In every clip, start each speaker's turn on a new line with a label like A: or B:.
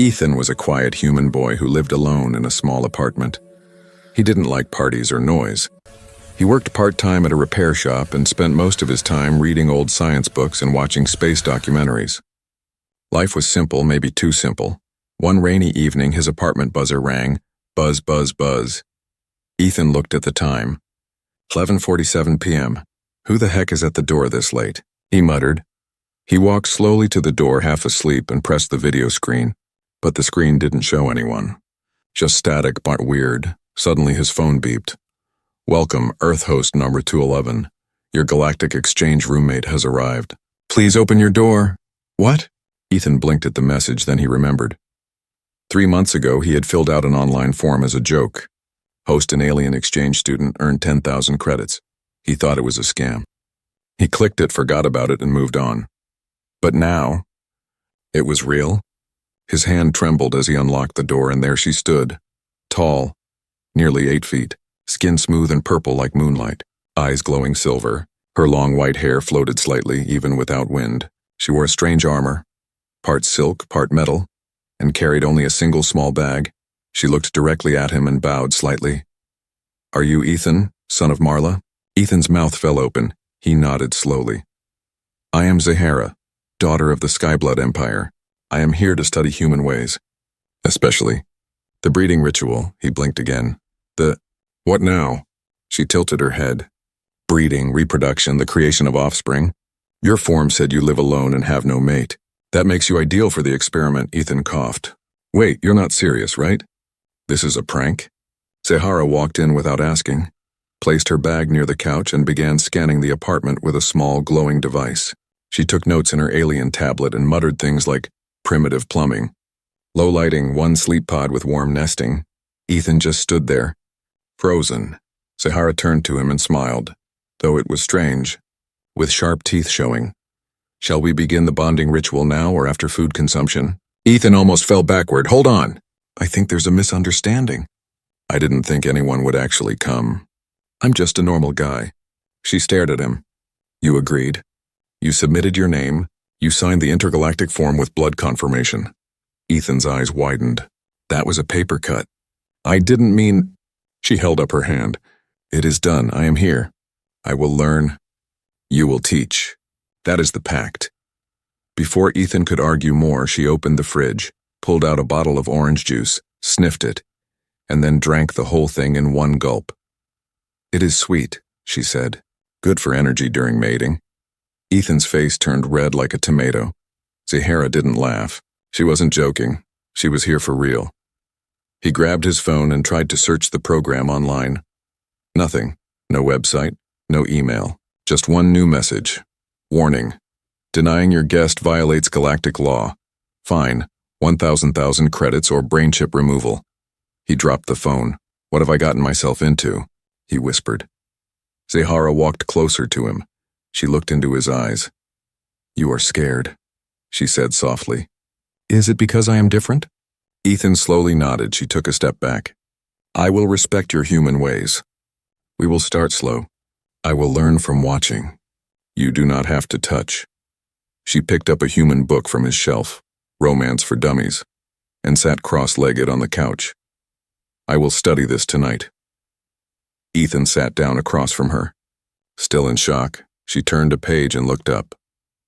A: Ethan was a quiet human boy who lived alone in a small apartment. He didn't like parties or noise. He worked part-time at a repair shop and spent most of his time reading old science books and watching space documentaries. Life was simple, maybe too simple. One rainy evening, his apartment buzzer rang. Buzz, buzz, buzz. Ethan looked at the time. 11:47 p.m. Who the heck is at the door this late? He muttered. He walked slowly to the door, half asleep, and pressed the video screen. But the screen didn't show anyone. Just static, but weird. Suddenly his phone beeped. Welcome, Earth host number 211. Your Galactic exchange roommate has arrived. Please open your door. What? Ethan blinked at the message, then he remembered. 3 months ago, he had filled out an online form as a joke. Host an alien exchange student, earned 10,000 credits. He thought it was a scam. He clicked it, forgot about it, and moved on. But now, it was real. His hand trembled as he unlocked the door, and there she stood. Tall, nearly 8 feet, skin smooth and purple like moonlight, eyes glowing silver. Her long white hair floated slightly, even without wind. She wore strange armor, part silk, part metal, and carried only a single small bag. She looked directly at him and bowed slightly. Are you Ethan, son of Marla? Ethan's mouth fell open. He nodded slowly. I am Zahara, daughter of the Skyblood Empire. I am here to study human ways. Especially the breeding ritual. He blinked again. What now? She tilted her head. Breeding, reproduction, the creation of offspring. Your form said you live alone and have no mate. That makes you ideal for the experiment, Ethan coughed. Wait, you're not serious, right? This is a prank? Zahara walked in without asking, placed her bag near the couch and began scanning the apartment with a small glowing device. She took notes in her alien tablet and muttered things like primitive plumbing. Low lighting, one sleep pod with warm nesting. Ethan just stood there, frozen. Zahara turned to him and smiled, though it was strange, with sharp teeth showing. Shall we begin the bonding ritual now or after food consumption? Ethan almost fell backward. Hold on. I think there's a misunderstanding. I didn't think anyone would actually come. I'm just a normal guy. She stared at him. You agreed. You submitted your name. You signed the intergalactic form with blood confirmation. Ethan's eyes widened. That was a paper cut. I didn't mean... She held up her hand. It is done. I am here. I will learn. You will teach. That is the pact. Before Ethan could argue more, she opened the fridge, pulled out a bottle of orange juice, sniffed it, and then drank the whole thing in one gulp. It is sweet, she said. Good for energy during mating. Ethan's face turned red like a tomato. Zahara didn't laugh. She wasn't joking. She was here for real. He grabbed his phone and tried to search the program online. Nothing. No website, no email. Just one new message. Warning. Denying your guest violates galactic law. Fine. 1,000 credits or brain chip removal. He dropped the phone. What have I gotten myself into? He whispered. Zahara walked closer to him. She looked into his eyes. You are scared, she said softly. Is it because I am different? Ethan slowly nodded. She took a step back. I will respect your human ways. We will start slow. I will learn from watching. You do not have to touch. She picked up a human book from his shelf, Romance for Dummies, and sat cross-legged on the couch. I will study this tonight. Ethan sat down across from her. Still in shock, she turned a page and looked up.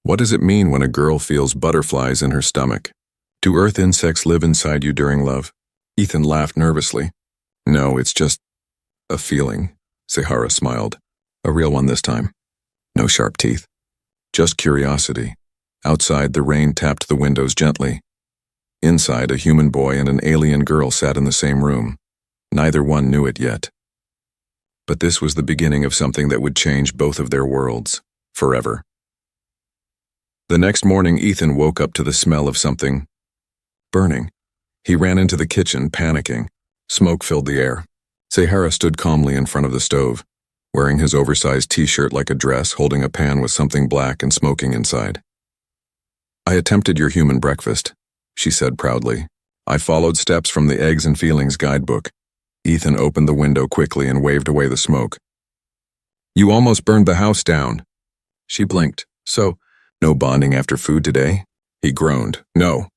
A: What does it mean when a girl feels butterflies in her stomach? Do earth insects live inside you during love? Ethan laughed nervously. No, it's just a feeling. Zahara smiled. A real one this time. No sharp teeth. Just curiosity. Outside, the rain tapped the windows gently. Inside, a human boy and an alien girl sat in the same room. Neither one knew it yet. But this was the beginning of something that would change both of their worlds, forever. The next morning, Ethan woke up to the smell of something burning. He ran into the kitchen, panicking. Smoke filled the air. Zahara stood calmly in front of the stove, wearing his oversized t-shirt like a dress, holding a pan with something black and smoking inside. I attempted your human breakfast, she said proudly. I followed steps from the Eggs and Feelings guidebook. Ethan opened the window quickly and waved away the smoke. You almost burned the house down. She blinked. So, no bonding after food today? He groaned. No.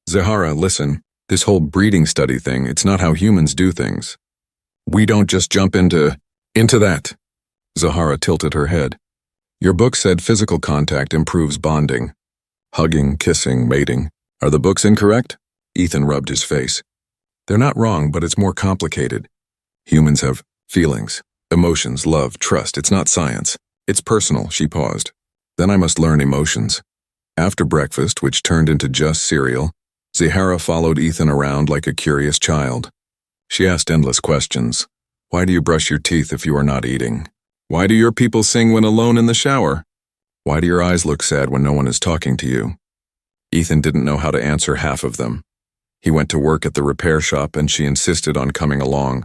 A: Zahara, listen. This whole breeding study thing, it's not how humans do things. We don't just jump into that. Zahara tilted her head. Your book said physical contact improves bonding. Hugging, kissing, mating. Are the books incorrect? Ethan rubbed his face. They're not wrong, but it's more complicated. Humans have feelings, emotions, love, trust. It's not science. It's personal, she paused. Then I must learn emotions. After breakfast, which turned into just cereal, Zahara followed Ethan around like a curious child. She asked endless questions. Why do you brush your teeth if you are not eating? Why do your people sing when alone in the shower? Why do your eyes look sad when no one is talking to you? Ethan didn't know how to answer half of them. He went to work at the repair shop and she insisted on coming along.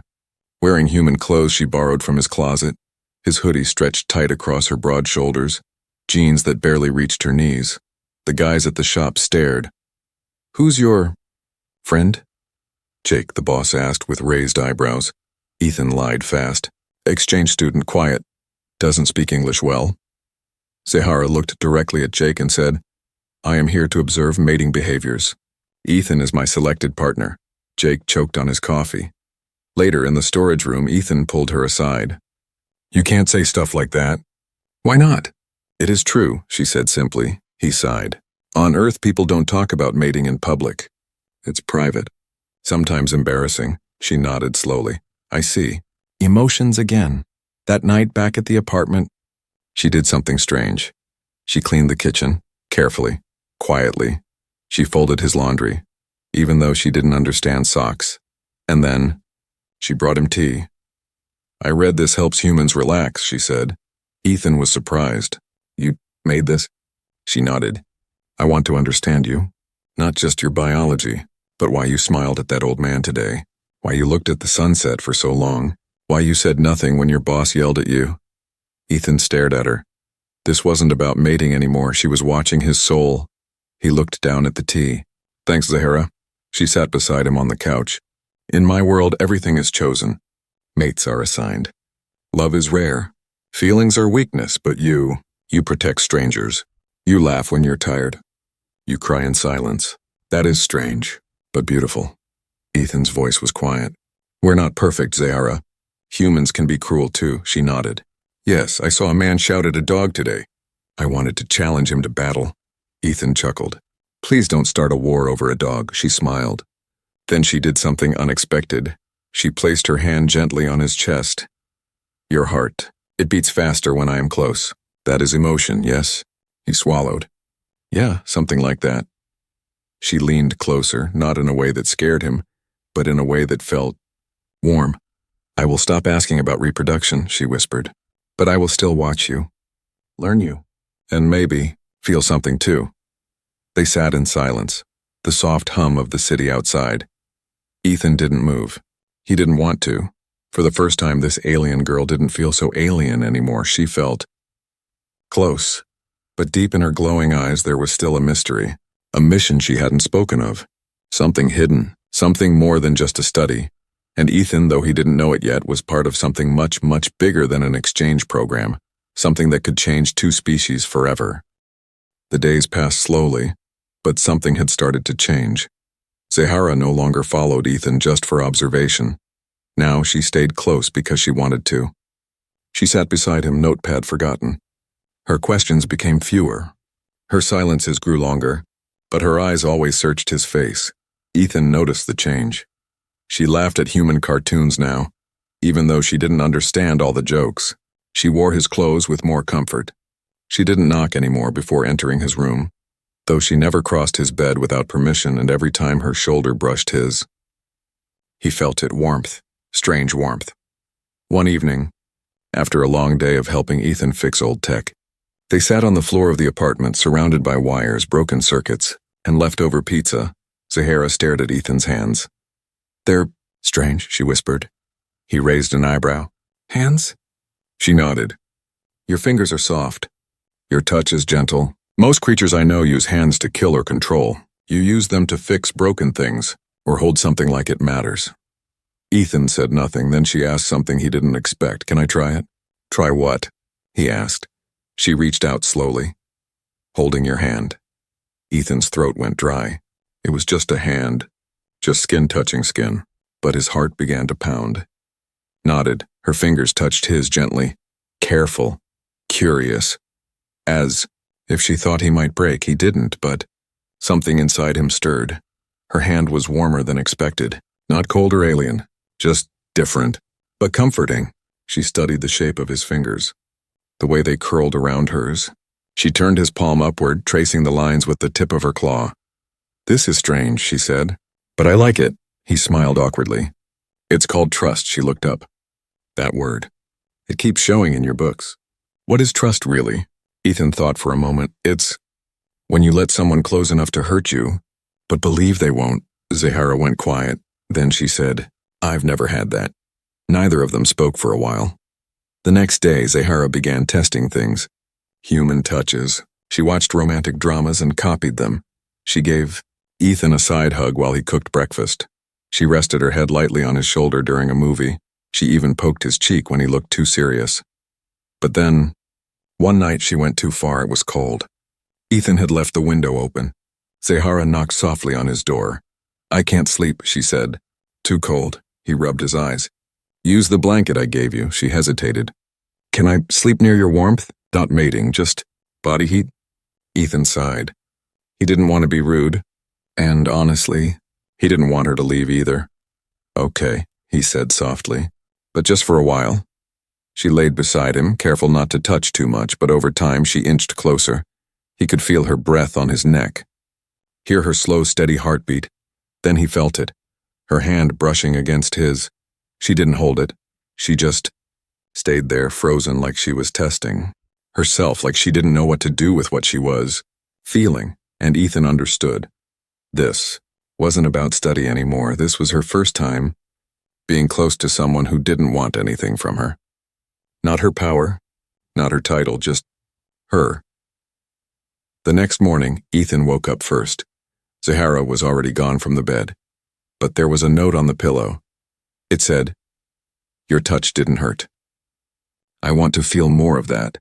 A: Wearing human clothes she borrowed from his closet, his hoodie stretched tight across her broad shoulders, jeans that barely reached her knees. The guys at the shop stared. Who's your friend? Jake, the boss asked with raised eyebrows. Ethan lied fast. Exchange student, quiet. Doesn't speak English well. Zahara looked directly at Jake and said, I am here to observe mating behaviors. Ethan is my selected partner. Jake choked on his coffee. Later in the storage room, Ethan pulled her aside. You can't say stuff like that. Why not? It is true, she said simply. He sighed. On Earth, people don't talk about mating in public. It's private. Sometimes embarrassing. She nodded slowly. I see. Emotions again. That night back at the apartment, she did something strange. She cleaned the kitchen, carefully, quietly. She folded his laundry, even though she didn't understand socks. And then, she brought him tea. I read this helps humans relax, she said. Ethan was surprised. You made this? She nodded. I want to understand you. Not just your biology, but why you smiled at that old man today. Why you looked at the sunset for so long. Why you said nothing when your boss yelled at you. Ethan stared at her. This wasn't about mating anymore. She was watching his soul. He looked down at the tea. Thanks, Zahara. She sat beside him on the couch. In my world, everything is chosen. Mates are assigned. Love is rare. Feelings are weakness, but you protect strangers. You laugh when you're tired. You cry in silence. That is strange, but beautiful. Ethan's voice was quiet. We're not perfect, Zahara. Humans can be cruel too, she nodded. Yes, I saw a man shout at a dog today. I wanted to challenge him to battle. Ethan chuckled. Please don't start a war over a dog, she smiled. Then she did something unexpected. She placed her hand gently on his chest. Your heart. It beats faster when I am close. That is emotion, yes? He swallowed. Yeah, something like that. She leaned closer, not in a way that scared him, but in a way that felt warm. I will stop asking about reproduction, she whispered. But I will still watch you, learn you, and maybe feel something too. They sat in silence, the soft hum of the city outside. Ethan didn't move. He didn't want to. For the first time, this alien girl didn't feel so alien anymore. She felt close. But deep in her glowing eyes, there was still a mystery, a mission she hadn't spoken of. Something hidden, something more than just a study. And Ethan, though he didn't know it yet, was part of something much, much bigger than an exchange program, something that could change two species forever. The days passed slowly, but something had started to change. Zahara no longer followed Ethan just for observation. Now she stayed close because she wanted to. She sat beside him, notepad forgotten. Her questions became fewer. Her silences grew longer, but her eyes always searched his face. Ethan noticed the change. She laughed at human cartoons now, even though she didn't understand all the jokes. She wore his clothes with more comfort. She didn't knock anymore before entering his room, though she never crossed his bed without permission, and every time her shoulder brushed his, he felt it, warmth, strange warmth. One evening, after a long day of helping Ethan fix old tech, they sat on the floor of the apartment surrounded by wires, broken circuits, and leftover pizza. Zahara stared at Ethan's hands. They're strange, she whispered. He raised an eyebrow. Hands? She nodded. Your fingers are soft. Your touch is gentle. Most creatures I know use hands to kill or control. You use them to fix broken things, or hold something like it matters. Ethan said nothing, then she asked something he didn't expect. Can I try it? Try what? He asked. She reached out slowly, holding your hand. Ethan's throat went dry. It was just a hand. just skin touching skin. But his heart began to pound. Nodded, her fingers touched his gently, careful, curious, as if she thought he might break. He didn't, but something inside him stirred. Her hand was warmer than expected, not cold or alien, just different, but comforting. She studied the shape of his fingers, the way they curled around hers. She turned his palm upward, tracing the lines with the tip of her claw. "This is strange," she said, "but I like it." He smiled awkwardly. "It's called trust." She looked up. "That word. It keeps showing in your books. What is trust really?" Ethan thought for a moment. "It's when you let someone close enough to hurt you, but believe they won't." Zahara went quiet. Then she said, "I've never had that." Neither of them spoke for a while. The next day, Zahara began testing things. Human touches. She watched romantic dramas and copied them. She gave Ethan a side hug while he cooked breakfast. She rested her head lightly on his shoulder during a movie. She even poked his cheek when he looked too serious. But then, one night she went too far. It was cold. Ethan had left the window open. Zahara knocked softly on his door. "I can't sleep," she said. "Too cold." He rubbed his eyes. "Use the blanket I gave you." She hesitated. "Can I sleep near your warmth? Not mating, just body heat?" Ethan sighed. He didn't want to be rude, and honestly, he didn't want her to leave either. "Okay," he said softly, "but just for a while." She laid beside him, careful not to touch too much, but over time she inched closer. He could feel her breath on his neck, hear her slow, steady heartbeat. Then he felt it, her hand brushing against his. She didn't hold it. She just stayed there, frozen, like she was testing herself, like she didn't know what to do with what she was feeling, and Ethan understood. This wasn't about study anymore. This was her first time being close to someone who didn't want anything from her. Not her power, not her title, just her. The next morning, Ethan woke up first. Zahara was already gone from the bed, but there was a note on the pillow. It said, "Your touch didn't hurt. I want to feel more of that.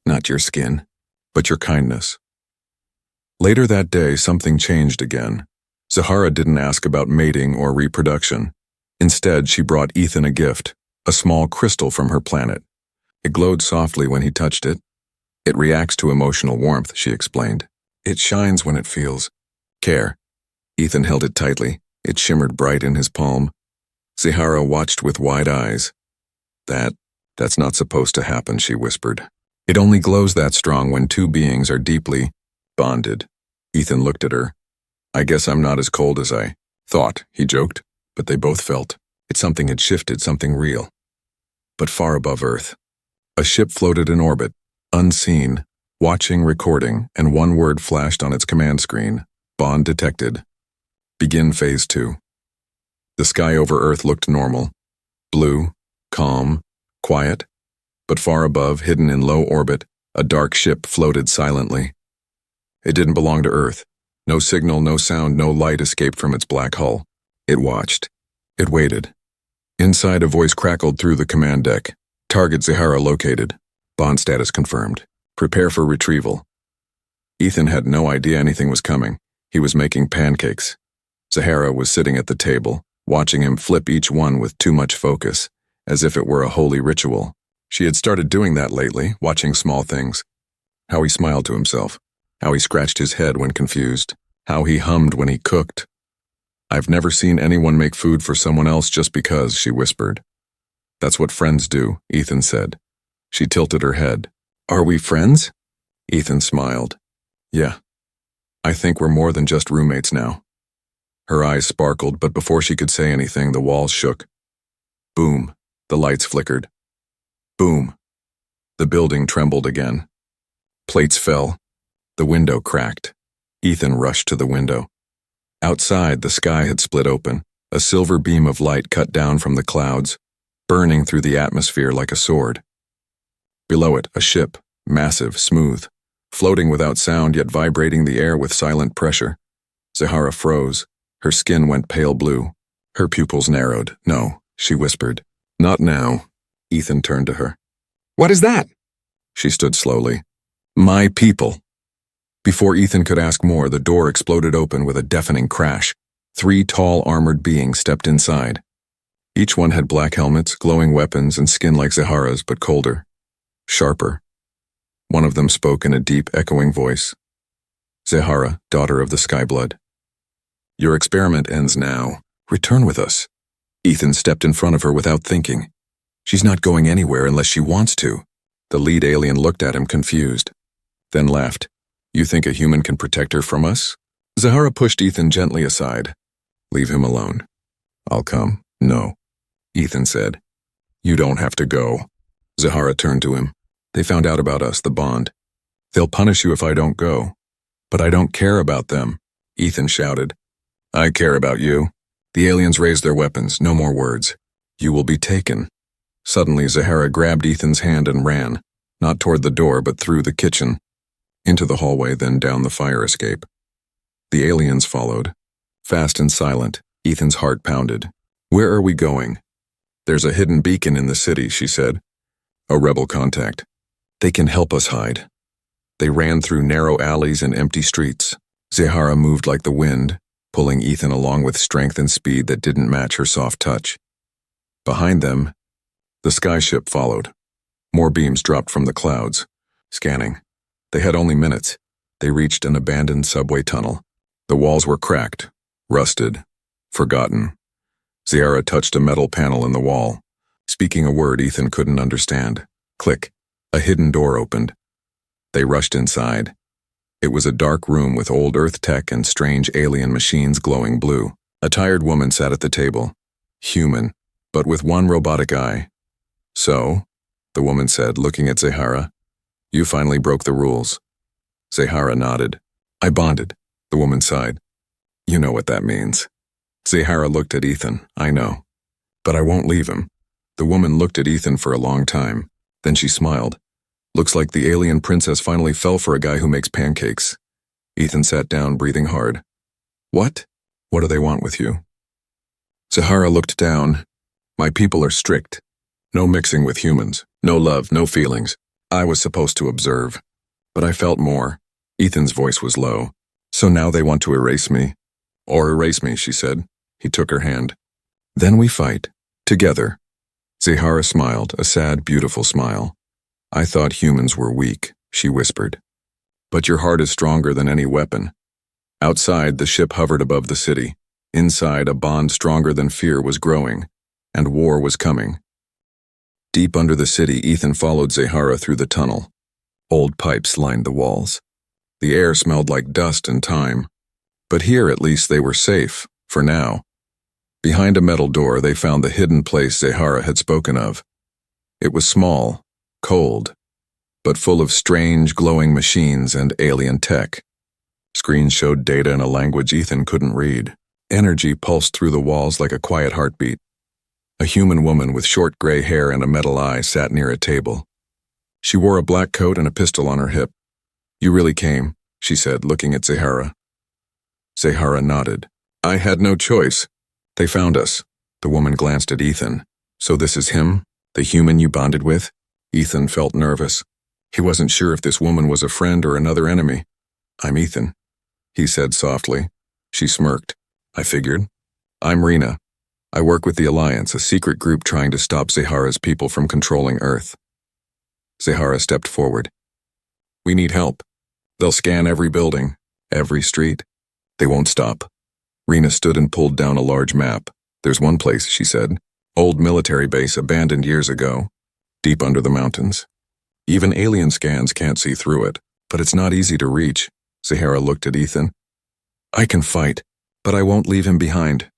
A: Not your skin, but your kindness." Later that day, something changed again. Zahara didn't ask about mating or reproduction. Instead, she brought Ethan a gift, a small crystal from her planet. It glowed softly when he touched it. "It reacts to emotional warmth," she explained. "It shines when it feels care." Ethan held it tightly. It shimmered bright in his palm. Zahara watched with wide eyes. That's not supposed to happen," she whispered. "It only glows that strong when two beings are deeply bonded." Ethan looked at her. "I guess I'm not as cold as I thought," he joked, but they both felt it. Something had shifted, something real. But far above Earth, a ship floated in orbit, unseen, watching, recording, and one word flashed on its command screen: "Bond detected. Begin Phase 2." The sky over Earth looked normal, blue, calm, quiet, but far above, hidden in low orbit, a dark ship floated silently. It didn't belong to Earth. No signal, no sound, no light escaped from its black hull. It watched. It waited. Inside, a voice crackled through the command deck. "Target Zahara located. Bond status confirmed. Prepare for retrieval." Ethan had no idea anything was coming. He was making pancakes. Zahara was sitting at the table, watching him flip each one with too much focus, as if it were a holy ritual. She had started doing that lately, watching small things. How he smiled to himself. How he scratched his head when confused. How he hummed when he cooked. "I've never seen anyone make food for someone else just because," she whispered. "That's what friends do," Ethan said. She tilted her head. "Are we friends?" Ethan smiled. "Yeah. I think we're more than just roommates now." Her eyes sparkled, but before she could say anything, the walls shook. Boom. The lights flickered. Boom. The building trembled again. Plates fell. The window cracked. Ethan rushed to the window. Outside, the sky had split open. A silver beam of light cut down from the clouds, burning through the atmosphere like a sword. Below it, a ship, massive, smooth, floating without sound yet vibrating the air with silent pressure. Zahara froze. Her skin went pale blue. Her pupils narrowed. "No," she whispered. "Not now." Ethan turned to her. "What is that?" She stood slowly. "My people." Before Ethan could ask more, the door exploded open with a deafening crash. 3 tall armored beings stepped inside. Each one had black helmets, glowing weapons, and skin like Zahara's, but colder, sharper. One of them spoke in a deep, echoing voice. Zahara, daughter of the Skyblood. Your experiment ends now. Return with us. Ethan stepped in front of her without thinking. She's not going anywhere unless she wants to. The lead alien looked at him confused, then laughed. You think a human can protect her from us? Zahara pushed Ethan gently aside. Leave him alone. I'll come. No, Ethan said. You don't have to go. Zahara turned to him. They found out about us, the bond. They'll punish you if I don't go. But I don't care about them, Ethan shouted. I care about you. The aliens raised their weapons, no more words. You will be taken. Suddenly, Zahara grabbed Ethan's hand and ran, not toward the door but through the kitchen, into the hallway, then down the fire escape. The aliens followed. Fast and silent, Ethan's heart pounded. Where are we going? There's a hidden beacon in the city, she said. A rebel contact. They can help us hide. They ran through narrow alleys and empty streets. Zahara moved like the wind, pulling Ethan along with strength and speed that didn't match her soft touch. Behind them, the skyship followed. More beams dropped from the clouds, scanning. They had only minutes. They reached an abandoned subway tunnel. The walls were cracked, rusted, forgotten. Zahara touched a metal panel in the wall, speaking a word Ethan couldn't understand. Click. A hidden door opened. They rushed inside. It was a dark room with old Earth tech and strange alien machines glowing blue. A tired woman sat at the table. Human, but with one robotic eye. So, the woman said, looking at Zahara, you finally broke the rules. Zahara nodded. I bonded, the woman sighed. You know what that means. Zahara looked at Ethan. I know. But I won't leave him. The woman looked at Ethan for a long time. Then she smiled. Looks like the alien princess finally fell for a guy who makes pancakes. Ethan sat down, breathing hard. What? What do they want with you? Zahara looked down. My people are strict. No mixing with humans. No love, no feelings. I was supposed to observe. But I felt more. Ethan's voice was low. So now they want to erase me. Or erase me, she said. He took her hand. Then we fight. Together. Zahara smiled, a sad, beautiful smile. I thought humans were weak, she whispered. But your heart is stronger than any weapon. Outside, the ship hovered above the city. Inside, a bond stronger than fear was growing, and war was coming. Deep under the city, Ethan followed Zahara through the tunnel. Old pipes lined the walls. The air smelled like dust and time. But here, at least, they were safe, for now. Behind a metal door, they found the hidden place Zahara had spoken of. It was small, cold, but full of strange, glowing machines and alien tech. Screens showed data in a language Ethan couldn't read. Energy pulsed through the walls like a quiet heartbeat. A human woman with short gray hair and a metal eye sat near a table. She wore a black coat and a pistol on her hip. You really came, she said, looking at Zahara. Zahara nodded. I had no choice. They found us. The woman glanced at Ethan. So this is him, the human you bonded with? Ethan felt nervous. He wasn't sure if this woman was a friend or another enemy. I'm Ethan, he said softly. She smirked. I figured. I'm Rena. I work with the Alliance, a secret group trying to stop Zahara's people from controlling Earth. Zahara stepped forward. We need help. They'll scan every building, every street. They won't stop. Rena stood and pulled down a large map. There's one place, she said. Old military base abandoned years ago. Deep under the mountains. Even alien scans can't see through it, but it's not easy to reach. Zahara looked at Ethan. I can fight, but I won't leave him behind.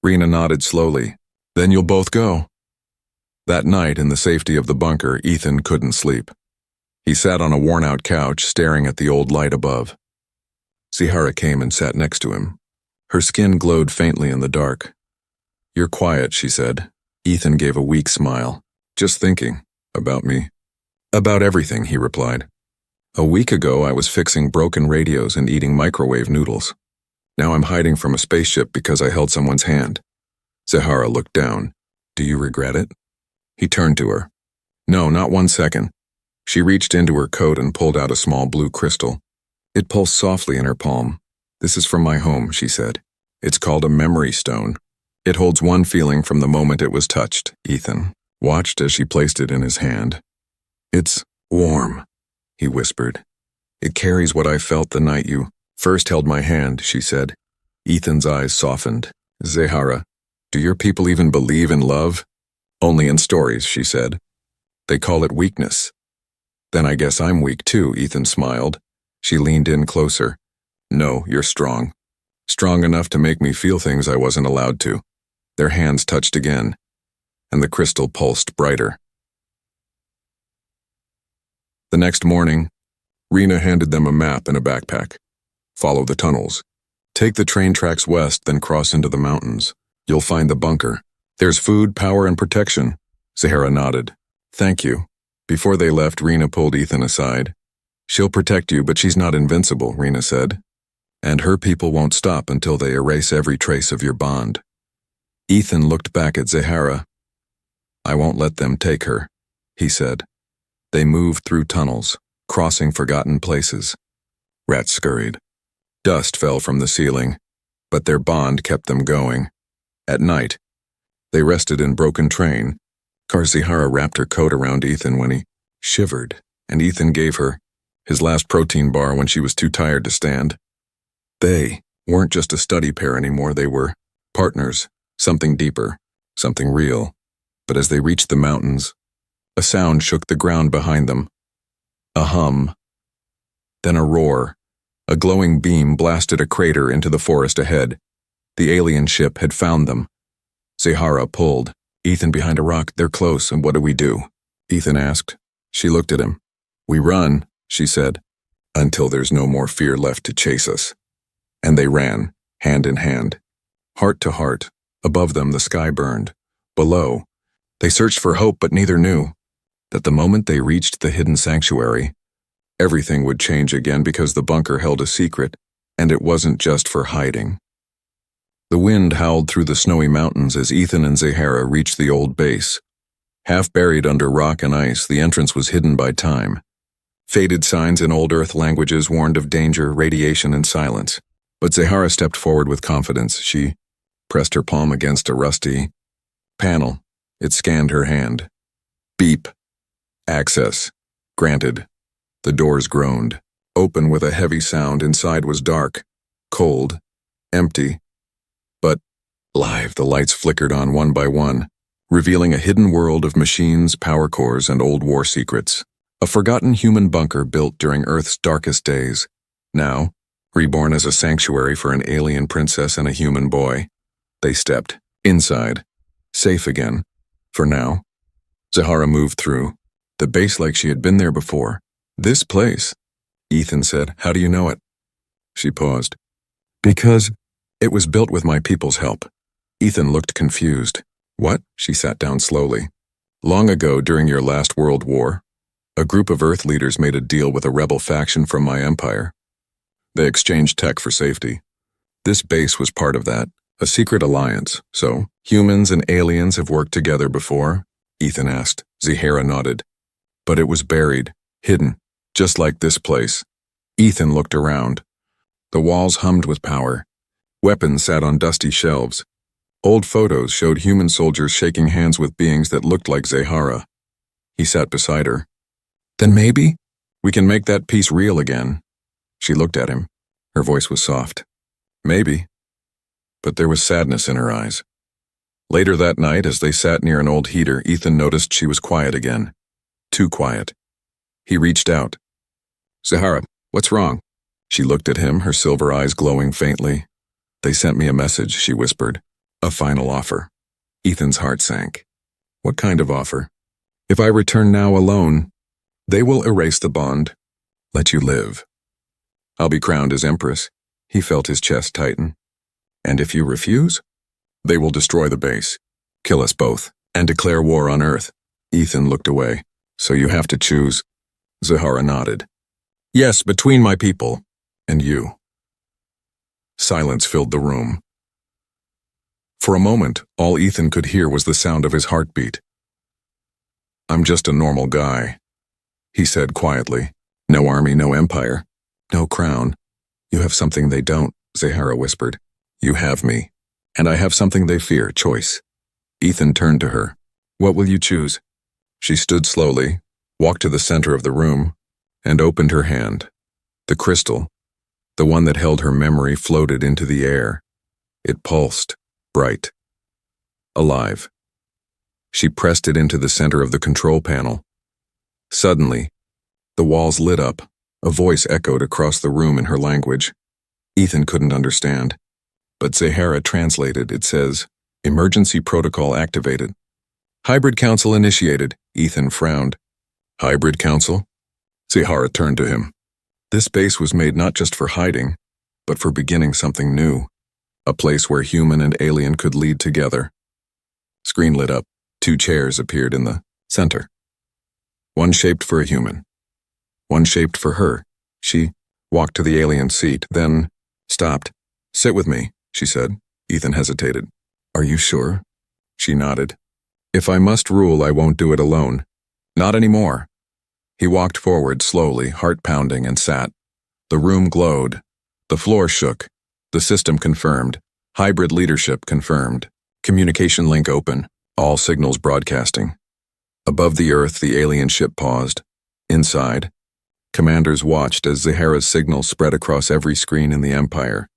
A: Rena nodded slowly. Then you'll both go. That night, in the safety of the bunker, Ethan couldn't sleep. He sat on a worn-out couch, staring at the old light above. Zahara came and sat next to him. Her skin glowed faintly in the dark. You're quiet, she said. Ethan gave a weak smile. Just thinking. About me. About everything, he replied. A week ago, I was fixing broken radios and eating microwave noodles. Now I'm hiding from a spaceship because I held someone's hand. Zahara looked down. Do you regret it? He turned to her. No, not 1 second. She reached into her coat and pulled out a small blue crystal. It pulsed softly in her palm. This is from my home, she said. It's called a memory stone. It holds one feeling from the moment it was touched. Ethan watched as she placed it in his hand. It's warm, he whispered. It carries what I felt the night you first held my hand, she said. Ethan's eyes softened. Zahara, do your people even believe in love? Only in stories, she said. They call it weakness. Then I guess I'm weak too, Ethan smiled. She leaned in closer. No, you're strong. Strong enough to make me feel things I wasn't allowed to. Their hands touched again, and the crystal pulsed brighter. The next morning, Rena handed them a map and a backpack. Follow the tunnels. Take the train tracks west, then cross into the mountains. You'll find the bunker. There's food, power, and protection. Zahara nodded. Thank you. Before they left, Rena pulled Ethan aside. She'll protect you, but she's not invincible, Rena said. And her people won't stop until they erase every trace of your bond. Ethan looked back at Zahara. I won't let them take her, he said. They moved through tunnels, crossing forgotten places. Rats scurried. Dust fell from the ceiling, but their bond kept them going. At night, they rested in broken train. Zahara wrapped her coat around Ethan when he shivered, and Ethan gave her his last protein bar when she was too tired to stand. They weren't just a study pair anymore, they were partners, something deeper, something real. But as they reached the mountains, a sound shook the ground behind them. A hum, then a roar. A glowing beam blasted a crater into the forest ahead. The alien ship had found them. Zahara pulled Ethan behind a rock. They're close, and what do we do? Ethan asked. She looked at him. We run, she said, until there's no more fear left to chase us. And they ran, hand in hand, heart to heart. Above them, the sky burned. Below, they searched for hope, but neither knew that the moment they reached the hidden sanctuary, everything would change again because the bunker held a secret, and it wasn't just for hiding. The wind howled through the snowy mountains as Ethan and Zahara reached the old base. Half buried under rock and ice, the entrance was hidden by time. Faded signs in old Earth languages warned of danger, radiation, and silence. But Zahara stepped forward with confidence. She pressed her palm against a rusty panel. It scanned her hand. Beep. Access. Granted. The doors groaned. Open with a heavy sound. Inside was dark, cold, empty. But live, the lights flickered on one by one, revealing a hidden world of machines, power cores, and old war secrets. A forgotten human bunker built during Earth's darkest days. Now, reborn as a sanctuary for an alien princess and a human boy. They stepped inside, safe again. For now. Zahara moved through the base like she had been there before. This place, Ethan said. How do you know it? She paused. Because it was built with my people's help. Ethan looked confused. What? She sat down slowly. Long ago, during your last world war, a group of Earth leaders made a deal with a rebel faction from my empire. They exchanged tech for safety. This base was part of that, a secret alliance. So, humans and aliens have worked together before? Ethan asked. Zahara nodded. But it was buried, hidden, just like this place. Ethan looked around. The walls hummed with power. Weapons sat on dusty shelves. Old photos showed human soldiers shaking hands with beings that looked like Zahara. He sat beside her. Then maybe we can make that piece real again. She looked at him. Her voice was soft. Maybe. But there was sadness in her eyes. Later that night, as they sat near an old heater, Ethan noticed she was quiet again. Too quiet. He reached out. Zahara, what's wrong? She looked at him, her silver eyes glowing faintly. They sent me a message, she whispered. A final offer. Ethan's heart sank. What kind of offer? If I return now alone, they will erase the bond. Let you live. I'll be crowned as empress. He felt his chest tighten. And if you refuse, they will destroy the base, kill us both, and declare war on Earth. Ethan looked away. So you have to choose. Zahara nodded. Yes, between my people and you. Silence filled the room. For a moment, all Ethan could hear was the sound of his heartbeat. I'm just a normal guy, he said quietly. No army, no empire, no crown. You have something they don't, Zahara whispered. You have me. And I have something they fear, choice. Ethan turned to her. What will you choose? She stood slowly, walked to the center of the room, and opened her hand. The crystal, the one that held her memory, floated into the air. It pulsed, bright, alive. She pressed it into the center of the control panel. Suddenly, the walls lit up. A voice echoed across the room in her language. Ethan couldn't understand, but Zahara translated. It says, "Emergency protocol activated. Hybrid council initiated." Ethan frowned. Hybrid council? Zahara turned to him. This base was made not just for hiding, but for beginning something new. A place where human and alien could lead together. Screen lit up. 2 chairs appeared in the center. One shaped for a human. One shaped for her. She walked to the alien seat, then stopped. Sit with me, she said. Ethan hesitated. Are you sure? She nodded. If I must rule, I won't do it alone. Not anymore. He walked forward slowly, heart pounding, and sat. The room glowed. The floor shook. The system confirmed. Hybrid leadership confirmed. Communication link open. All signals broadcasting. Above the earth, the alien ship paused. Inside, commanders watched as Zahara's signal spread across every screen in the Empire.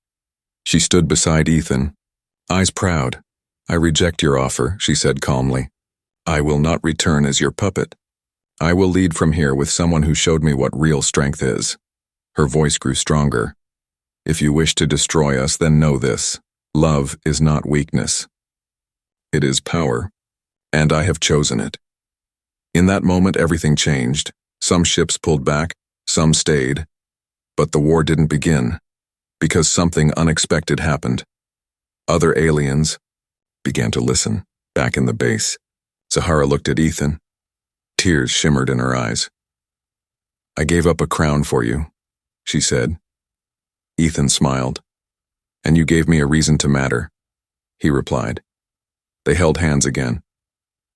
A: She stood beside Ethan, eyes proud. I reject your offer, she said calmly. I will not return as your puppet. I will lead from here with someone who showed me what real strength is. Her voice grew stronger. If you wish to destroy us, then know this. Love is not weakness. It is power, and I have chosen it. In that moment, everything changed. Some ships pulled back, some stayed. But the war didn't begin, because something unexpected happened. Other aliens began to listen, back in the base. Zahara looked at Ethan. Tears shimmered in her eyes. I gave up a crown for you, she said. Ethan smiled. And you gave me a reason to matter, he replied. They held hands again.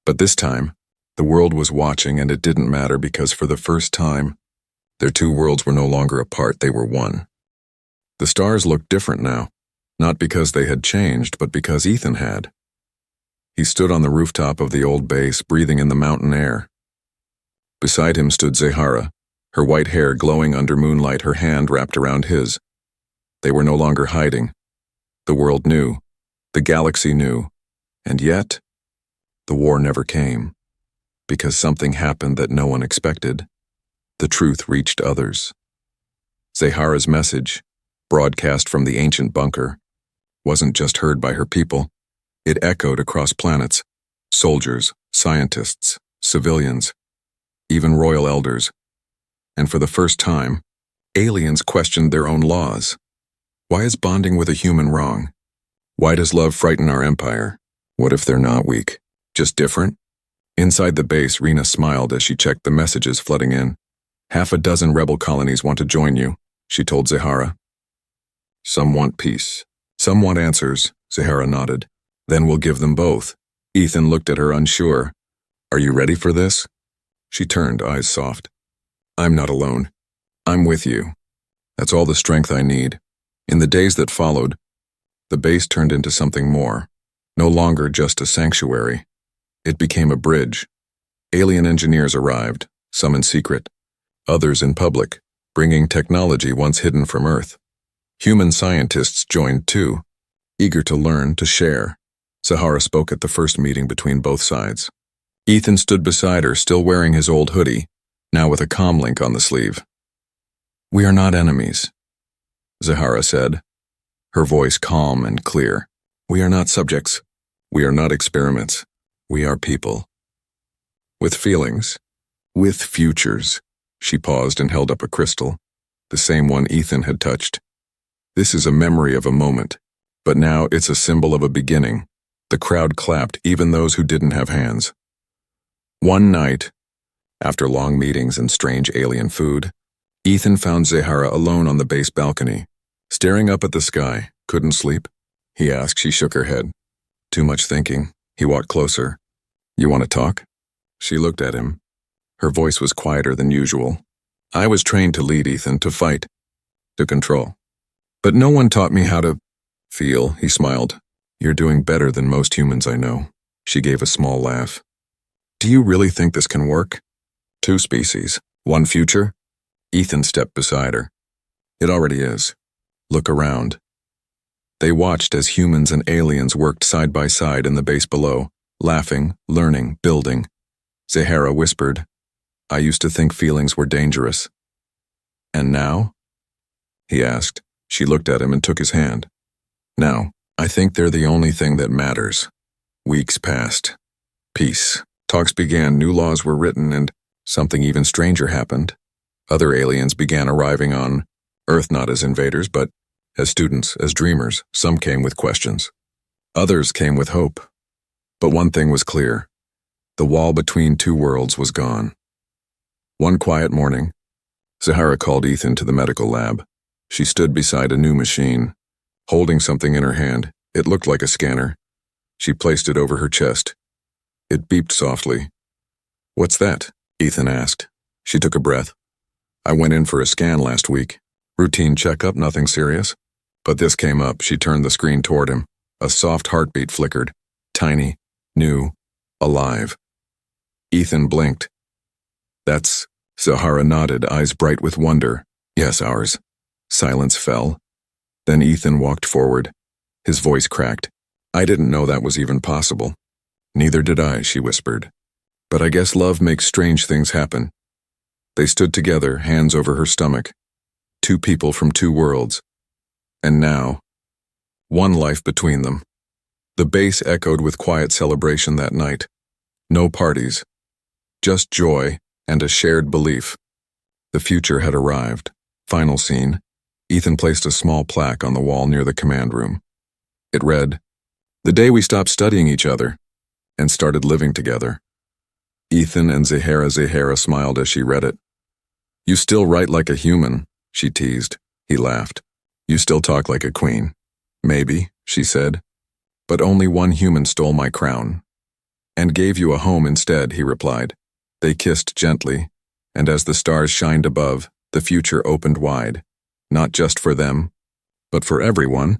A: But this time, the world was watching, and it didn't matter because for the first time, their 2 worlds were no longer apart, they were one. The stars looked different now, not because they had changed, but because Ethan had. He stood on the rooftop of the old base, breathing in the mountain air. Beside him stood Zahara, her white hair glowing under moonlight, her hand wrapped around his. They were no longer hiding. The world knew. The galaxy knew. And yet, the war never came. Because something happened that no one expected. The truth reached others. Zahara's message, broadcast from the ancient bunker, wasn't just heard by her people. It echoed across planets. Soldiers, scientists, civilians, even royal elders. And for the first time, aliens questioned their own laws. Why is bonding with a human wrong? Why does love frighten our empire? What if they're not weak, just different? Inside the base, Rena smiled as she checked the messages flooding in. 6 rebel colonies want to join you, she told Zahara. Some want peace. Some want answers, Zahara nodded. Then we'll give them both. Ethan looked at her unsure. Are you ready for this? She turned, eyes soft. I'm not alone. I'm with you. That's all the strength I need. In the days that followed, the base turned into something more. No longer just a sanctuary. It became a bridge. Alien engineers arrived, some in secret, others in public, bringing technology once hidden from Earth. Human scientists joined too, eager to learn, to share. Zahara spoke at the first meeting between both sides. Ethan stood beside her, still wearing his old hoodie, now with a comlink on the sleeve. We are not enemies, Zahara said, her voice calm and clear. We are not subjects. We are not experiments. We are people. With feelings. With futures. She paused and held up a crystal, the same one Ethan had touched. This is a memory of a moment, but now it's a symbol of a beginning. The crowd clapped, even those who didn't have hands. One night, after long meetings and strange alien food, Ethan found Zahara alone on the base balcony, staring up at the sky. Couldn't sleep? He asked. She shook her head. Too much thinking. He walked closer. You want to talk? She looked at him. Her voice was quieter than usual. I was trained to lead, Ethan, to fight, to control. But no one taught me how to Feel, he smiled. You're doing better than most humans I know. She gave a small laugh. Do you really think this can work? 2 species, 1 future? Ethan stepped beside her. It already is. Look around. They watched as humans and aliens worked side by side in the base below, laughing, learning, building. Zahara whispered, I used to think feelings were dangerous. And now? He asked. She looked at him and took his hand. Now, I think they're the only thing that matters. Weeks passed. Peace. Talks began, new laws were written, and something even stranger happened. Other aliens began arriving on Earth, not as invaders, but as students, as dreamers. Some came with questions. Others came with hope. But one thing was clear. The wall between 2 worlds was gone. One quiet morning, Zahara called Ethan to the medical lab. She stood beside a new machine, holding something in her hand. It looked like a scanner. She placed it over her chest. It beeped softly. What's that? Ethan asked. She took a breath. I went in for a scan last week. Routine checkup, nothing serious. But this came up. She turned the screen toward him. A soft heartbeat flickered. Tiny, new, alive. Ethan blinked. That's... Zahara nodded, eyes bright with wonder. Yes, ours. Silence fell. Then Ethan walked forward. His voice cracked. I didn't know that was even possible. Neither did I, she whispered. But I guess love makes strange things happen. They stood together, hands over her stomach. 2 people from 2 worlds. And now, 1 life between them. The base echoed with quiet celebration that night. No parties. Just joy and a shared belief. The future had arrived. Final scene. Ethan placed a small plaque on the wall near the command room. It read, The day we stopped studying each other and started living together. Ethan and Zahara smiled as she read it. You still write like a human, she teased. He laughed. You still talk like a queen. Maybe, she said. But only 1 human stole my crown. And gave you a home instead, he replied. They kissed gently, and as the stars shined above, the future opened wide. Not just for them, but for everyone.